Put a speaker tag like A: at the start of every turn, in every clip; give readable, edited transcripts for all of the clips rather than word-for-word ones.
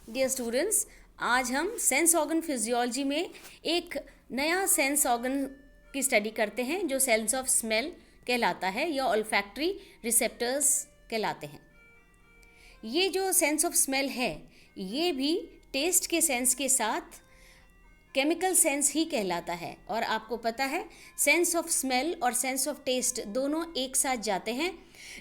A: Dear students, आज हम sense organ physiology में एक नया सेंस ऑर्गन की स्टडी करते हैं जो सेंस ऑफ स्मेल कहलाता है या ऑल्फैक्टरी रिसेप्टर्स कहलाते हैं। ये जो सेंस ऑफ स्मेल है ये भी टेस्ट के सेंस के साथ केमिकल सेंस ही कहलाता है। और आपको पता है सेंस ऑफ स्मेल और सेंस ऑफ टेस्ट दोनों एक साथ जाते हैं।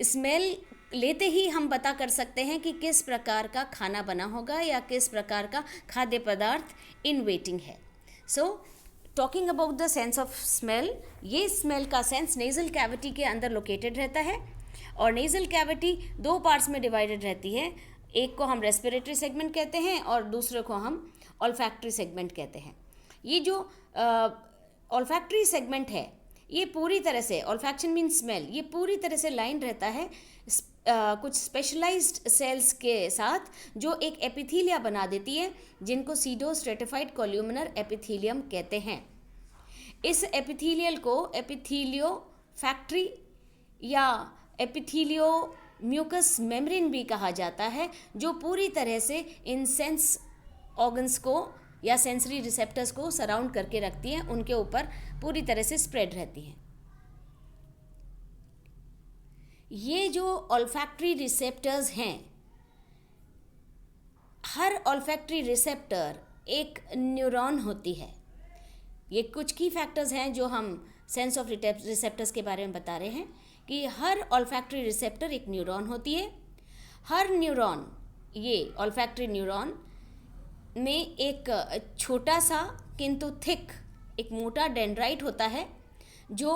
A: स्मेल लेते ही हम पता कर सकते हैं कि किस प्रकार का खाना बना होगा या किस प्रकार का खाद्य पदार्थ इन वेटिंग है। So talking about the sense of smell, ये स्मेल का सेंस नेजल कैविटी के अंदर लोकेटेड रहता है और नेजल कैविटी दो पार्ट्स में डिवाइडेड रहती है। एक को हम रेस्पिरेटरी सेगमेंट कहते हैं और दूसरे को हम ऑल्फैक्टरी सेगमेंट कहते हैं। ये जो ऑल्फैक्टरी सेगमेंट है ये पूरी तरह से, ऑल्फैक्शन मीन स्मेल, ये पूरी तरह से लाइन रहता है कुछ स्पेशलाइज्ड सेल्स के साथ जो एक एपिथीलिया बना देती है जिनको सीडो स्ट्रेटिफाइड कोल्यूमिनर एपिथीलियम कहते हैं। इस एपिथीलियल को एपिथीलियो फैक्ट्री या एपिथीलियो म्यूकस मेम्ब्रेन भी कहा जाता है, जो पूरी तरह से इन सेंस ऑर्गन्स को या सेंसरी रिसेप्टर्स को सराउंड करके रखती हैं, उनके ऊपर पूरी तरह से स्प्रेड रहती हैं। ये जो ऑल्फैक्टरी रिसेप्टर्स हैं, हर ऑल्फैक्टरी रिसेप्टर एक न्यूरॉन होती है। ये कुछ की फैक्टर्स हैं जो हम सेंस ऑफ रिसेप्टर्स के बारे में बता रहे हैं कि हर ऑल्फैक्टरी रिसेप्टर एक न्यूरॉन होती है। हर न्यूरॉन, ये ऑल्फैक्टरी न्यूरॉन में एक छोटा सा किंतु थिक एक मोटा डेंड्राइट होता है जो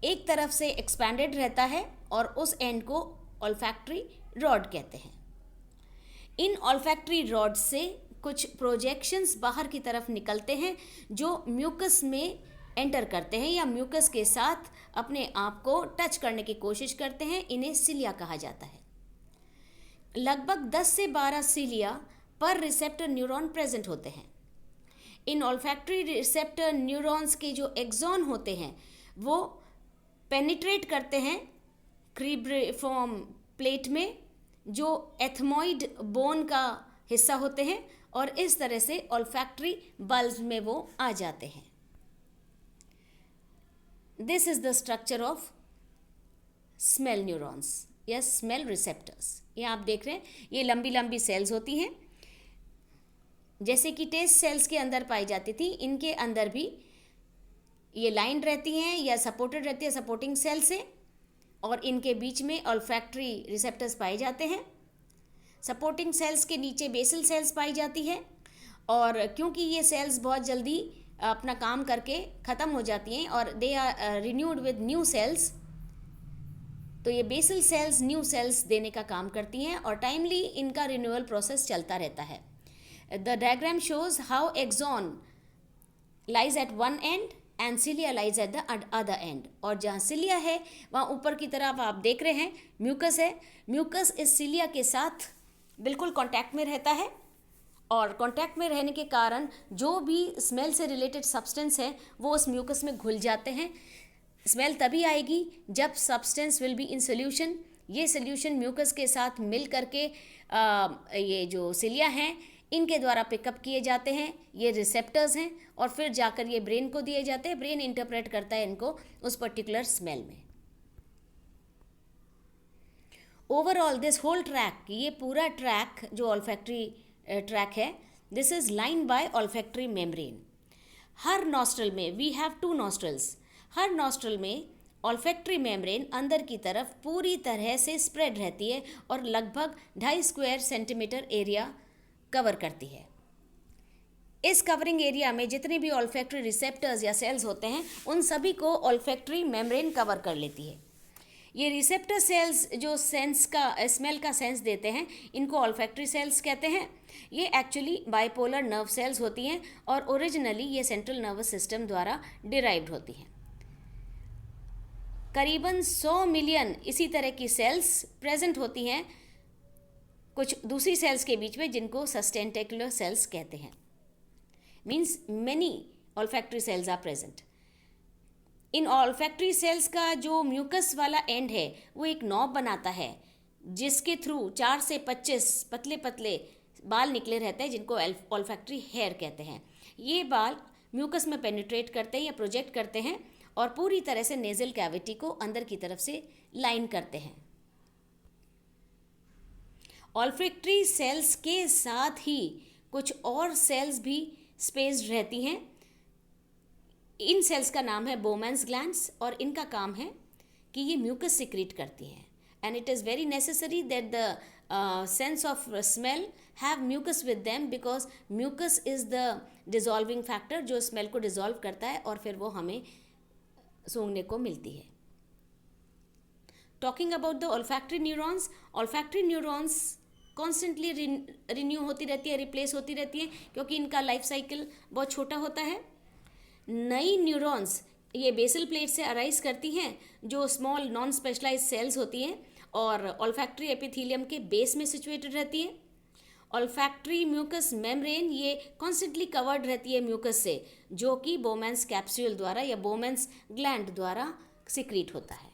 A: एक तरफ से एक्सपैंडेड रहता है और उस एंड को ऑल्फैक्टरी रॉड कहते हैं। इन ऑल्फैक्टरी रॉड से कुछ प्रोजेक्शंस बाहर की तरफ निकलते हैं जो म्यूकस में एंटर करते हैं या म्यूकस के साथ अपने आप को टच करने की कोशिश करते हैं। इन्हें सिलिया कहा जाता है। लगभग 10 से 12 सिलिया पर रिसेप्टर न्यूरॉन प्रेजेंट होते हैं। इन ऑल्फैक्टरी रिसेप्टर न्यूरॉन्स के जो एक्सॉन होते हैं वो पेनिट्रेट करते हैं क्रीब्रिफॉर्म प्लेट में जो एथमॉइड बोन का हिस्सा होते हैं और इस तरह से ऑल्फैक्टरी बल्ब्स में वो आ जाते हैं। This is the structure of smell neurons या स्मेल रिसेप्टर्स। ये आप देख रहे हैं, ये लंबी लंबी सेल्स होती हैं जैसे कि टेस्ट सेल्स के अंदर पाई जाती थी। इनके अंदर भी ये लाइन रहती हैं या सपोर्टेड रहती है सपोर्टिंग सेल से, और इनके बीच में ऑल्फैक्टरी रिसेप्टर्स पाए जाते हैं। सपोर्टिंग सेल्स के नीचे बेसल सेल्स पाई जाती है और क्योंकि ये सेल्स बहुत जल्दी अपना काम करके ख़त्म हो जाती हैं और they are renewed with new cells, तो ये बेसल सेल्स न्यू सेल्स देने का काम करती हैं और टाइमली इनका रिन्यूअल प्रोसेस चलता रहता है। The diagram shows how axon lies at one end and cilia lies at the other end. और जहाँ सिलिया है वहाँ ऊपर की तरफ आप देख रहे हैं म्यूकस है। म्यूकस इस सिलिया के साथ बिल्कुल कांटेक्ट में रहता है और कांटेक्ट में रहने के कारण जो भी स्मेल से रिलेटेड सब्सटेंस है वो उस म्यूकस में घुल जाते हैं। स्मेल तभी आएगी जब substance will be in solution. ये सोल्यूशन म्यूकस के साथ मिल करके ये जो सिलिया हैं इनके द्वारा पिकअप किए जाते हैं, ये रिसेप्टर्स हैं, और फिर जाकर ये ब्रेन को दिए जाते हैं। ब्रेन इंटरप्रेट करता है इनको उस पर्टिकुलर स्मेल में। ओवरऑल दिस होल ट्रैक, ये पूरा ट्रैक जो ऑल्फैक्टरी ट्रैक है, this is line by olfactory membrane. हर नॉस्ट्रल में वी हैव 2 नॉस्ट्रल्स। हर नॉस्ट्रल में ऑल्फैक्टरी मेम्ब्रेन अंदर की तरफ पूरी तरह से स्प्रेड रहती है और लगभग 2.5 स्क्वायर सेंटीमीटर एरिया कवर करती है। इस कवरिंग एरिया में जितने भी ऑल्फैक्टरी रिसेप्टर्स या सेल्स होते हैं उन सभी को ऑल्फैक्टरी मेम्ब्रेन कवर कर लेती है। ये रिसेप्टर सेल्स जो सेंस का स्मेल का सेंस देते हैं इनको ऑल्फैक्टरी सेल्स कहते हैं। ये एक्चुअली बाइपोलर नर्व सेल्स होती हैं और ओरिजिनली ये सेंट्रल नर्वस सिस्टम द्वारा डिराइव्ड होती हैं। करीबन 100 मिलियन इसी तरह की सेल्स प्रेजेंट होती हैं कुछ दूसरी सेल्स के बीच में जिनको सस्टेंटेकुलर सेल्स कहते हैं। Means many olfactory cells are present. इन ऑल्फैक्टरी सेल्स का जो म्यूकस वाला एंड है वो एक नॉब बनाता है जिसके थ्रू 4 से 25 पतले पतले बाल निकले रहते हैं जिनको ऑल्फैक्टरी हेयर कहते हैं। ये बाल म्यूकस में पेनिट्रेट करते हैं या प्रोजेक्ट करते हैं और पूरी तरह से नेजल कैविटी को अंदर की तरफ से लाइन करते हैं। ऑल्फैक्टरी सेल्स के साथ ही कुछ और सेल्स भी स्पेस्ड रहती हैं। इन सेल्स का नाम है बोमैन्स ग्लैंड्स और इनका काम है कि ये म्यूकस सिक्रीट करती हैं। And it is very necessary that the sense of smell have mucus with them because mucus is the dissolving factor जो स्मेल को डिजॉल्व करता है और फिर वो हमें सूंघने को मिलती है। Talking about the olfactory neurons constantly renew होती रहती है, रिप्लेस होती रहती है क्योंकि इनका लाइफ साइकिल बहुत छोटा होता है। नई न्यूरॉन्स ये बेसल प्लेट से अराइज करती हैं जो स्मॉल नॉन स्पेशलाइज्ड सेल्स होती हैं और ऑल्फैक्टरी एपिथेलियम के बेस में सिचुएटेड रहती है। ऑल्फैक्टरी म्यूकस मेम्ब्रेन ये कॉन्स्टेंटली कवर्ड रहती है म्यूकस से जो कि बोमैन्स कैप्सूल द्वारा या बोमैन्स ग्लैंड द्वारा सिक्रीट होता है।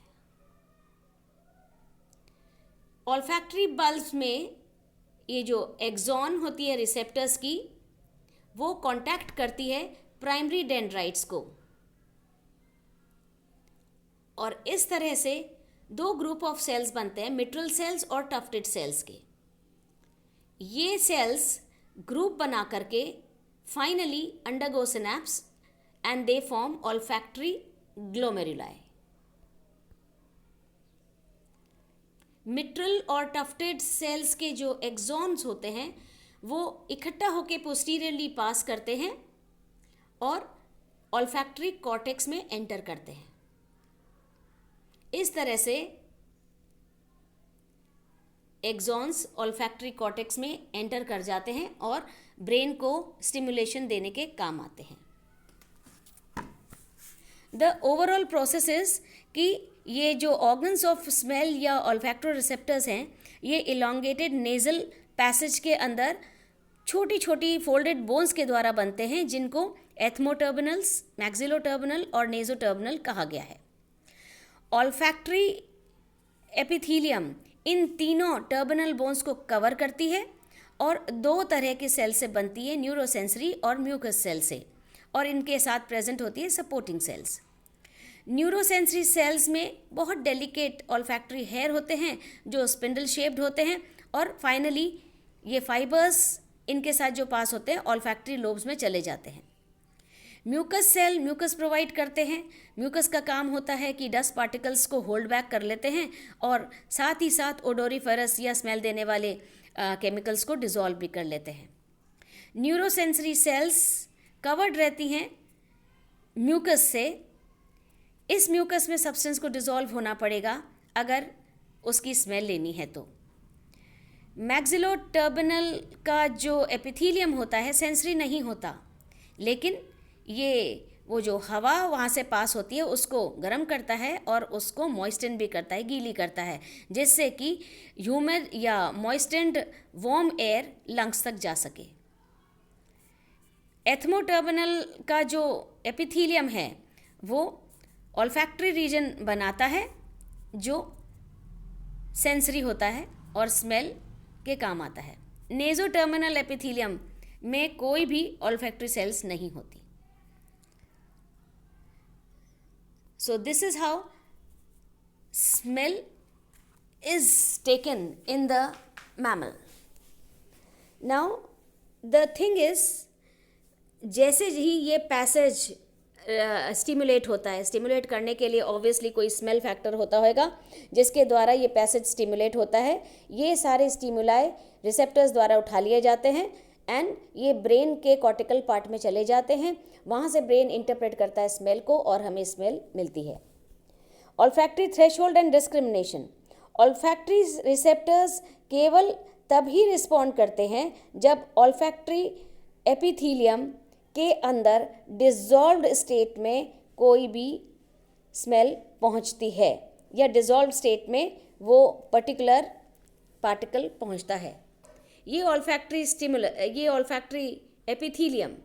A: ऑल्फैक्टरी बल्ब्स में ये जो एक्सॉन होती है रिसेप्टर्स की वो कांटेक्ट करती है प्राइमरी डेंड्राइट्स को और इस तरह से दो ग्रुप ऑफ सेल्स बनते हैं, मिट्रल सेल्स और टफ्टेड सेल्स के। ये सेल्स ग्रुप बना करके finally undergo synapse and they form olfactory glomeruli. Mitral और टफ्टेड सेल्स के जो एक्सॉन्स होते हैं वो इकट्ठा होकर पोस्टीरियरली पास करते हैं और ऑल्फैक्टरी कॉर्टेक्स में एंटर करते हैं। इस तरह से एक्सॉन्स ऑल्फैक्टरी कॉर्टेक्स में एंटर कर जाते हैं और ब्रेन को स्टिमुलेशन देने के काम आते हैं। द ओवरऑल प्रोसेस इज कि ये जो ऑर्गन्स ऑफ स्मेल या ऑल्फैक्टरी रिसेप्टर्स हैं ये इलॉन्गेटेड नेजल पैसेज के अंदर छोटी छोटी फोल्डेड बोन्स के द्वारा बनते हैं जिनको एथमोटर्मिनल्स, मैक्सिलोटर्मिनल और नेजोटर्मिनल कहा गया है। ऑल्फैक्टरी एपिथेलियम इन तीनों टर्मिनल बोन्स को कवर करती है और दो तरह के सेल से बनती है, न्यूरोसेंसरी और म्यूकस सेल से, और इनके साथ प्रेजेंट होती है सपोर्टिंग सेल्स। न्यूरोसेंसरी सेल्स में बहुत डेलिकेट ऑल्फैक्टरी हेयर होते हैं जो स्पिंडल शेप्ड होते हैं और फाइनली ये फाइबर्स इनके साथ जो पास होते हैं ऑल्फैक्टरी लोब्स में चले जाते हैं। म्यूकस सेल म्यूकस प्रोवाइड करते हैं। म्यूकस का काम होता है कि डस्ट पार्टिकल्स को होल्ड बैक कर लेते हैं और साथ ही साथ ओडोरिफरस या स्मेल देने वाले केमिकल्स को डिसॉल्व भी कर लेते हैं। न्यूरोसेंसरी सेल्स कवर्ड रहती हैं म्यूकस से। इस म्यूकस में सब्सटेंस को डिसॉल्व होना पड़ेगा अगर उसकी स्मेल लेनी है तो। मैक्सिलोटर्मिनल का जो एपिथेलियम होता है सेंसरी नहीं होता, लेकिन ये वो जो हवा वहाँ से पास होती है उसको गर्म करता है और उसको मॉइस्टेंड भी करता है, गीली करता है, जिससे कि ह्यूमिड या मॉइस्टेंड वार्म एयर लंग्स तक जा सके। एथमोटर्मिनल का जो एपिथेलियम है वो ऑल्फैक्टरी रीजन बनाता है जो सेंसरी होता है और स्मेल के काम आता है। नेजोटर्मिनल एपिथेलियम में कोई भी ऑल्फैक्टरी सेल्स नहीं होती। So this is how smell is taken in the mammal. Now the thing is, जैसे ही ये पैसेज स्टिमुलेट होता है, स्टिमुलेट करने के लिए ऑब्वियसली कोई स्मेल फैक्टर होता होगा जिसके द्वारा ये पैसेज स्टिमुलेट होता है। ये सारे स्टिमुलाई रिसेप्टर्स द्वारा उठा लिए जाते हैं एंड ये ब्रेन के कॉर्टिकल पार्ट में चले जाते हैं। वहाँ से ब्रेन इंटरप्रेट करता है स्मेल को और हमें स्मेल मिलती है। Olfactory threshold and discrimination. Olfactory receptors केवल तभी रिस्पॉन्ड करते हैं जब ऑल्फैक्टरी एपिथेलियम के अंदर डिसॉल्व्ड स्टेट में कोई भी स्मेल पहुंचती है या डिसॉल्व्ड स्टेट में वो पर्टिकुलर पार्टिकल पहुंचता है। ये ऑल्फैक्टरी एपिथेलियम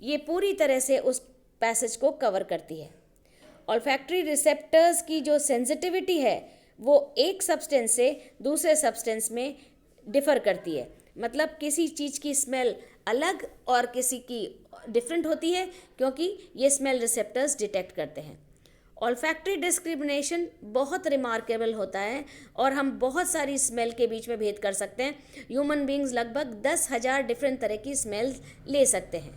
A: ये पूरी तरह से उस पैसेज को कवर करती है। ऑल्फैक्टरी रिसेप्टर्स की जो सेंसिटिविटी है वो एक सब्सटेंस से दूसरे सब्सटेंस में डिफ़र करती है। मतलब किसी चीज़ की स्मेल अलग और किसी की डिफरेंट होती है, क्योंकि ये स्मेल रिसेप्टर्स डिटेक्ट करते हैं। ऑल्फैक्टरी डिस्क्रिमिनेशन बहुत रिमार्केबल होता है और हम बहुत सारी स्मेल के बीच में भेद कर सकते हैं। ह्यूमन बींग्स लगभग 10,000 डिफरेंट तरह की स्मेल ले सकते हैं।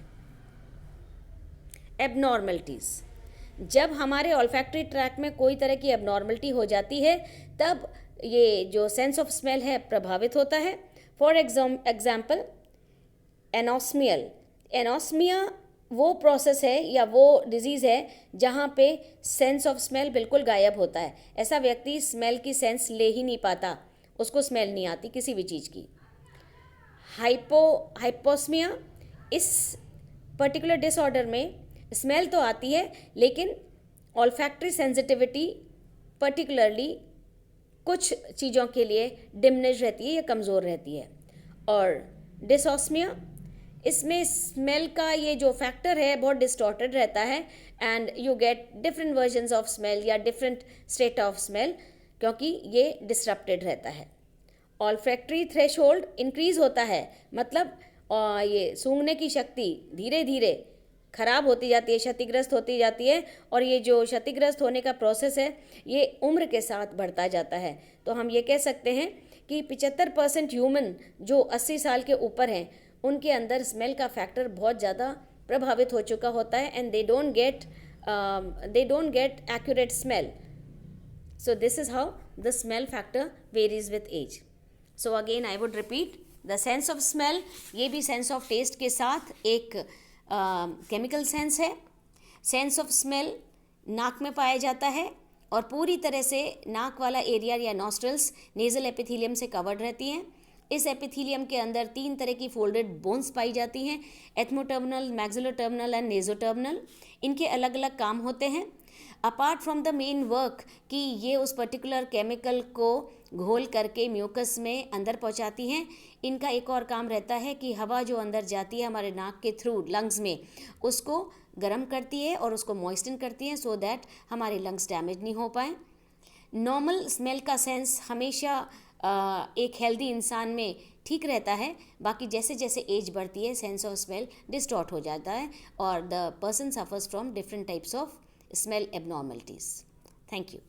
A: एबनॉर्मलिटीज़, जब हमारे ऑल्फैक्टरी ट्रैक में कोई तरह की एबनॉर्मलिटी हो जाती है तब ये जो सेंस ऑफ स्मेल है प्रभावित होता है। फॉर एग्जाम्पल एनोस्मियल, एनोस्मिया वो प्रोसेस है या वो डिजीज़ है जहाँ पे सेंस ऑफ स्मेल बिल्कुल गायब होता है। ऐसा व्यक्ति स्मेल की सेंस ले ही नहीं पाता, उसको स्मेल नहीं आती किसी भी चीज़ की। हाइपोस्मिया, इस पर्टिकुलर डिसऑर्डर में स्मेल तो आती है लेकिन ऑल्फैक्टरी सेंसिटिविटी पर्टिकुलरली कुछ चीज़ों के लिए डिमिनिश रहती है या कमज़ोर रहती है। और डिसऑस्मिया, इसमें स्मेल का ये जो फैक्टर है बहुत डिस्टॉर्टेड रहता है and you get different versions of smell या डिफरेंट स्टेट ऑफ स्मेल, क्योंकि ये डिसरप्टेड रहता है। ऑल्फैक्टरी थ्रेशोल्ड इंक्रीज होता है, मतलब ये सूंघने की शक्ति धीरे धीरे खराब होती जाती है, क्षतिग्रस्त होती जाती है, और ये जो क्षतिग्रस्त होने का प्रोसेस है ये उम्र के साथ बढ़ता जाता है। तो हम ये कह सकते हैं कि 75% ह्यूमन जो 80 साल के ऊपर हैं उनके अंदर स्मेल का फैक्टर बहुत ज़्यादा प्रभावित हो चुका होता है and they don't get accurate smell. So this is how the smell factor varies with age. So again I would repeat, the sense of smell ये भी सेंस ऑफ टेस्ट के साथ एक केमिकल सेंस है। सेंस ऑफ स्मेल नाक में पाया जाता है और पूरी तरह से नाक वाला एरिया या नॉस्ट्रल्स नेजल एपिथेलियम से कवर्ड रहती हैं। इस एपिथेलियम के अंदर 3 तरह की फोल्डेड बोन्स पाई जाती हैं, एथमोटर्मिनल, मैक्सिलोटर्मिनल एंड नेजोटर्मिनल। इनके अलग अलग काम होते हैं apart from the main work कि ये उस पर्टिकुलर केमिकल को घोल करके म्यूकस में अंदर पहुंचाती हैं। इनका एक और काम रहता है कि हवा जो अंदर जाती है हमारे नाक के थ्रू लंग्स में, उसको गर्म करती है और उसको मॉइस्टन करती है सो दैट हमारे लंग्स डैमेज नहीं हो पाए। नॉर्मल स्मेल का सेंस हमेशा एक हेल्दी इंसान में ठीक रहता है, बाकी जैसे जैसे एज बढ़ती है सेंस ऑफ स्मेल डिस्टॉर्ट हो जाता है और the person suffers from different types of smell abnormalities. Thank you.